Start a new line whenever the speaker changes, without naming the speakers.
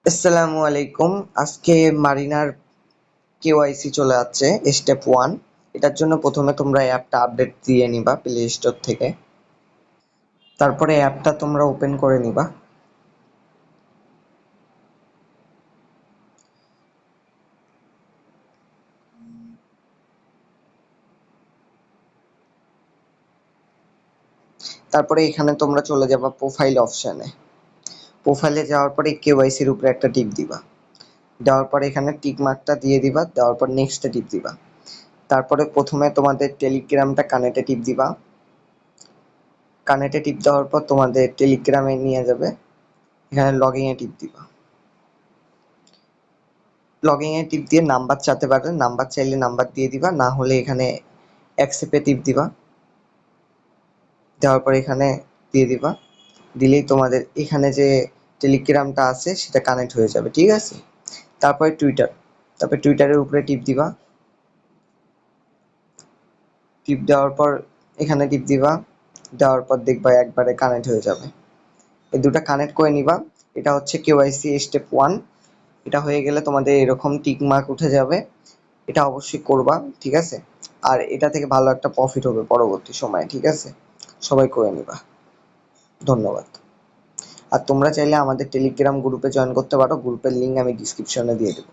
আসসালামু আলাইকুম। আজকে মারিনার কেওয়াইসি চলে যাচ্ছে স্টেপ 1। এটার জন্য প্রথমে তোমরা অ্যাপটা আপডেট দিয়ে নিবা প্লে স্টোর থেকে। তারপরে অ্যাপটা তোমরা ওপেন করে নিবা। তারপরে এখানে তোমরা চলে যাবা প্রোফাইল অপশনে। প্রোফাইলে যাওয়ার পরে কেওয়াইসির উপরে একটা টিক দিবা। দেওয়ার পরে এখানে টিক মার্কটা দিয়ে দিবা, দেওয়ার পর নেক্সটে টিপ দিবা। তারপরে প্রথমে তোমাদের টেলিগ্রামটা কানেক্টে টিপ দিবা। কানেক্টে টিপ দেওয়ার পর তোমাদের টেলিগ্রামে নিয়ে যাবে। এখানে লগইনে টিপ দিবা। লগইনে টিপ দিয়ে নাম্বার চাইতে পারে, নাম্বার চাইলে নাম্বার দিয়ে দিবা, না হলে এখানে অ্যাকসেপ্টে টিপ দিবা। দেওয়ার পর এখানে দিয়ে দিবা। দিলেই তোমাদের এখানে যে টেলিগ্রামটা আছে সেটা কানেক্ট হয়ে যাবে, ঠিক আছে? তারপরে টুইটারের উপরে টিপ দিবা। টিপ দেওয়ার পর এখানে টিপ দিবা। দেওয়ার পর দেখবা একবারে কানেক্ট হয়ে যাবে। এই দুটা কানেক্ট করে নিবা। এটা হচ্ছে কেওয়াইসি স্টেপ 1। এটা হয়ে গেলে তোমাদের এরকম টিক মার্ক উঠে যাবে। এটা অবশ্যই করবা, ঠিক আছে? আর এটা থেকে ভালো একটা প্রফিট হবে পরবর্তী সময়ে, ঠিক আছে? সবাই করে নিবা। ধন্যবাদ। আর তোমরা চাইলে আমাদের টেলিগ্রাম গ্রুপে জয়েন করতে পারো। গ্রুপের লিঙ্ক আমি ডিসক্রিপশনে দিয়ে দেবো।